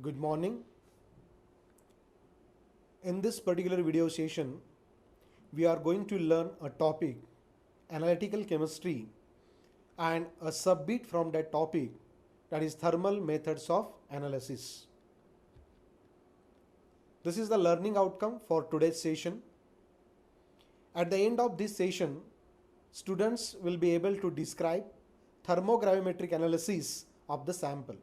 Good morning. In this particular video session, we are going to learn a topic, analytical chemistry, and a subbit from that topic, that is thermal methods of analysis. This is the learning outcome for today's session. At the end of this session, students will be able to describe thermogravimetric analysis of the sample.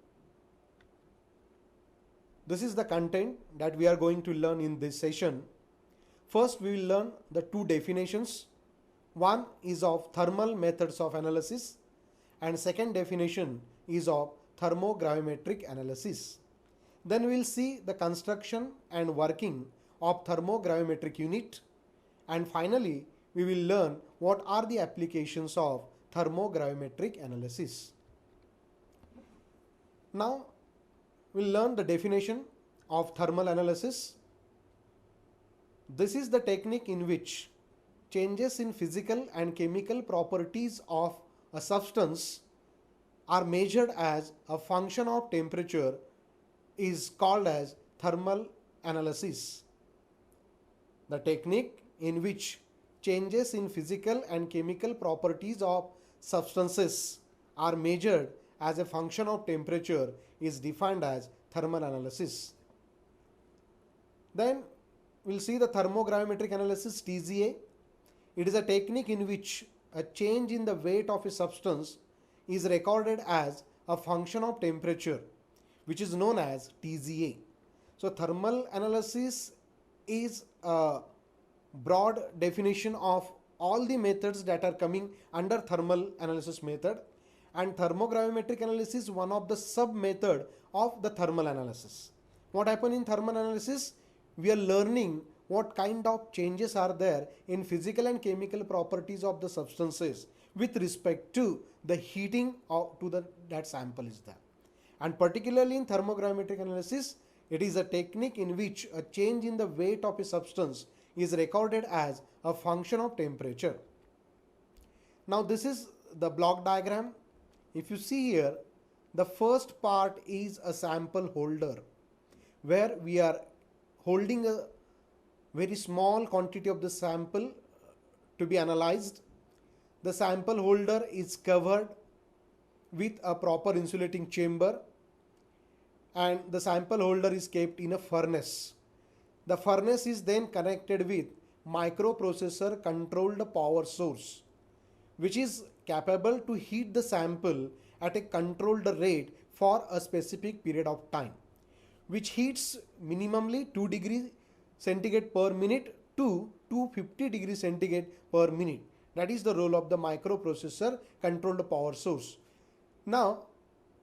This is the content that we are going to learn in this session. First, we will learn the two definitions. One is of thermal methods of analysis, and second definition is of thermogravimetric analysis. Then we will see the construction and working of thermogravimetric unit, and finally we will learn what are the applications of thermogravimetric analysis. Now we'll learn the definition of thermal analysis. This is the technique in which changes in physical and chemical properties of a substance are measured as a function of temperature is called as thermal analysis. The technique in which changes in physical and chemical properties of substances are measured as a function of temperature is defined as thermal analysis. Then we'll see the thermogravimetric analysis, TGA. It is a technique in which a change in the weight of a substance is recorded as a function of temperature, which is known as TGA. So thermal analysis is a broad definition of all the methods that are coming under thermal analysis method, and thermogravimetric analysis is one of the sub method of the thermal analysis. What happens in thermal analysis? We are learning what kind of changes are there in physical and chemical properties of the substances with respect to the heating of that sample is there. And particularly in thermogravimetric analysis, it is a technique in which a change in the weight of a substance is recorded as a function of temperature. Now this is the block diagram. If you see here, the first part is a sample holder where we are holding a very small quantity of the sample to be analyzed. The sample holder is covered with a proper insulating chamber, and the sample holder is kept in a furnace. The furnace is then connected with microprocessor controlled power source, which is capable to heat the sample at a controlled rate for a specific period of time, which heats minimally 2 degrees centigrade per minute to 250 degrees centigrade per minute. That is the role of the microprocessor controlled power source. Now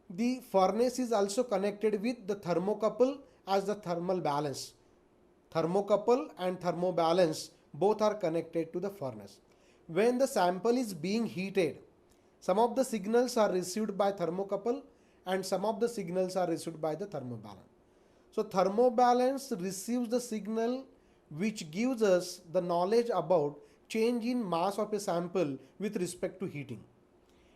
the furnace is also connected with the thermocouple as the thermal balance. Thermocouple and thermobalance both are connected to the furnace. When the sample is being heated, some of the signals are received by thermocouple and some of the signals are received by the thermobalance. So thermobalance receives the signal which gives us the knowledge about change in mass of a sample with respect to heating.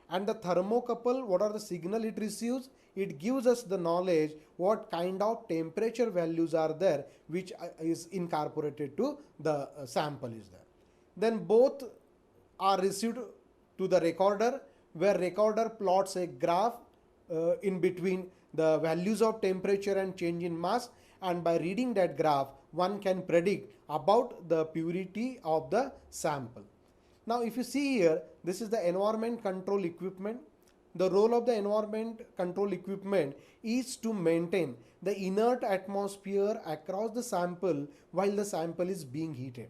And the thermocouple, what are the signal it receives? It gives us the knowledge what kind of temperature values are there which is incorporated to the sample is there. Then both are received to the recorder, where recorder plots a graph in between the values of temperature and change in mass, and by reading that graph one can predict about the purity of the sample. Now if you see here, this is the environment control equipment. The role of the environment control equipment is to maintain the inert atmosphere across the sample while the sample is being heated,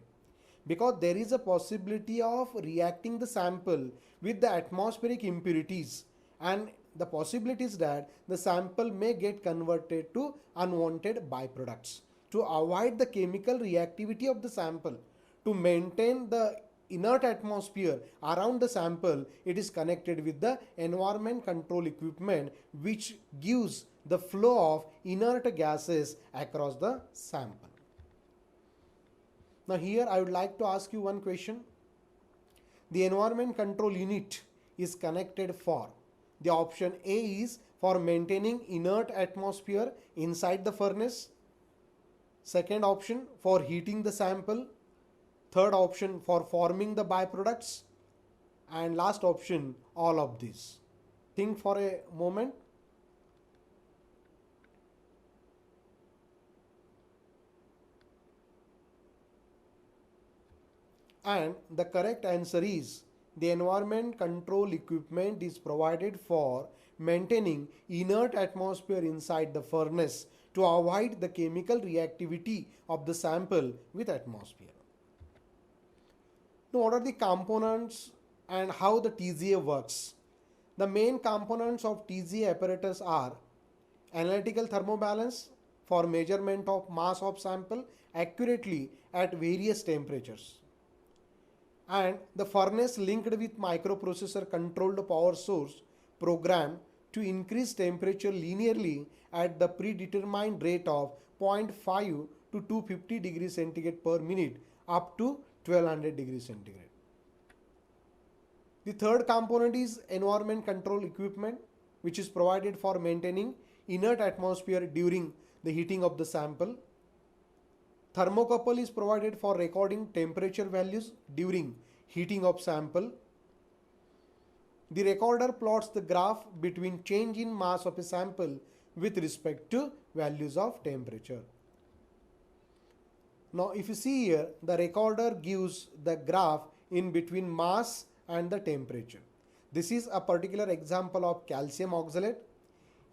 because there is a possibility of reacting the sample with the atmospheric impurities, and the possibility is that the sample may get converted to unwanted byproducts. To avoid the chemical reactivity of the sample, to maintain the inert atmosphere around the sample, it is connected with the environment control equipment which gives the flow of inert gases across the sample. Now here I would like to ask you one question. The environment control unit is connected for, the option A is for maintaining inert atmosphere inside the furnace. Second option for heating the sample. Third option for forming the byproducts. And last option, all of these. Think for a moment. And the correct answer is the environment control equipment is provided for maintaining inert atmosphere inside the furnace to avoid the chemical reactivity of the sample with atmosphere. Now, what are the components and how the TGA works? The main components of TGA apparatus are analytical thermobalance for measurement of mass of sample accurately at various temperatures, and the furnace linked with microprocessor controlled power source program to increase temperature linearly at the predetermined rate of 0.5 to 250 degrees centigrade per minute up to 1200 degrees centigrade. The third component is environment control equipment, which is provided for maintaining inert atmosphere during the heating of the sample. Thermocouple is provided for recording temperature values during heating of sample. The recorder plots the graph between change in mass of a sample with respect to values of temperature. Now, if you see here, the recorder gives the graph in between mass and the temperature. This is a particular example of calcium oxalate.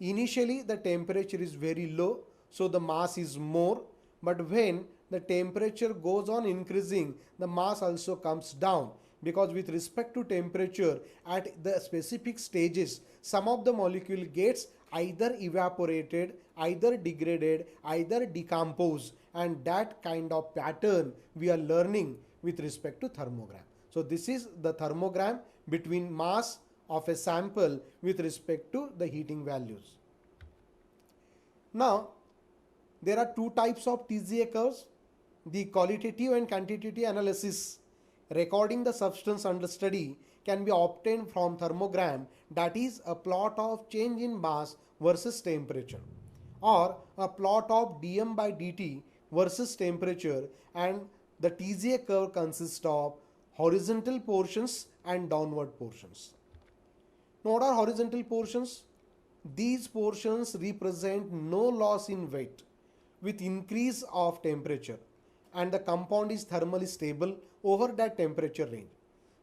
Initially, the temperature is very low, so the mass is more, but when the temperature goes on increasing, the mass also comes down, because with respect to temperature at the specific stages, some of the molecule gets either evaporated, either degraded, either decomposed, and that kind of pattern we are learning with respect to thermogram. So this is the thermogram between mass of a sample with respect to the heating values. Now, there are two types of TGA curves. The qualitative and quantitative analysis recording the substance under study can be obtained from thermogram, that is a plot of change in mass versus temperature, or a plot of dm by dt versus temperature, and the TGA curve consists of horizontal portions and downward portions. Now, what are horizontal portions? These portions represent no loss in weight with increase of temperature, and the compound is thermally stable over that temperature range.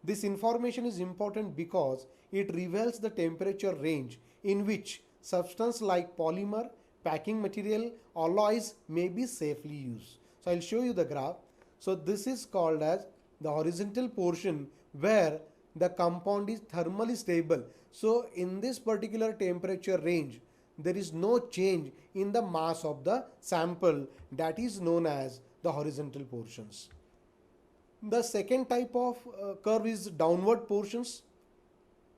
This information is important because it reveals the temperature range in which substance like polymer, packing material, alloys may be safely used. So I'll show you the graph. So this is called as the horizontal portion where the compound is thermally stable. So in this particular temperature range, there is no change in the mass of the sample, that is known as the horizontal portions. The second type of curve is downward portions.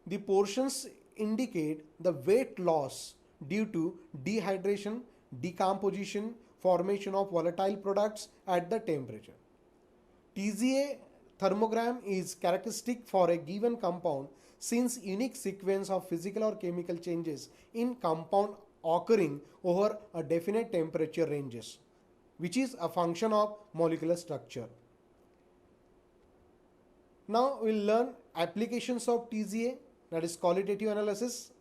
The portions indicate the weight loss due to dehydration, decomposition, formation of volatile products at the temperature. TGA thermogram is characteristic for a given compound since unique sequence of physical or chemical changes in compound occurring over a definite temperature ranges, which is a function of molecular structure. Now we'll learn applications of TGA, that is qualitative analysis.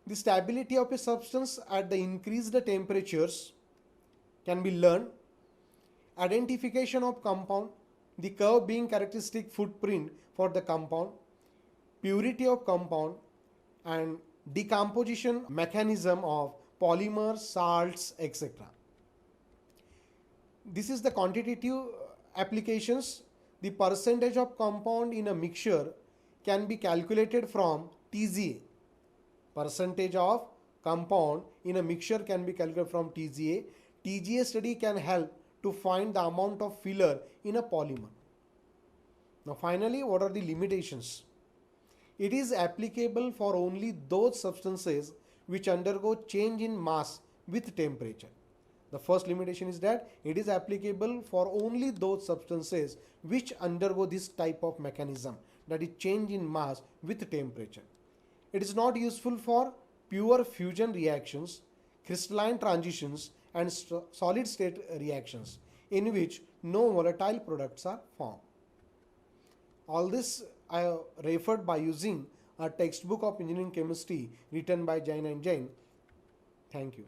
The stability of a substance at the increased temperatures can be learned. Identification of compound, the curve being characteristic footprint for the compound, purity of compound, and decomposition mechanism of polymers, salts, etc. This is the quantitative applications. The percentage of compound in a mixture can be calculated from TGA. Percentage of compound in a mixture can be calculated from TGA. TGA study can help to find the amount of filler in a polymer. Now finally, what are the limitations? It is applicable for only those substances which undergo change in mass with temperature. The first limitation is that it is applicable for only those substances which undergo this type of mechanism, that is change in mass with temperature. It is not useful for pure fusion reactions, crystalline transitions, and solid state reactions in which no volatile products are formed. All this I referred by using a textbook of engineering chemistry written by Jain and Jain. Thank you.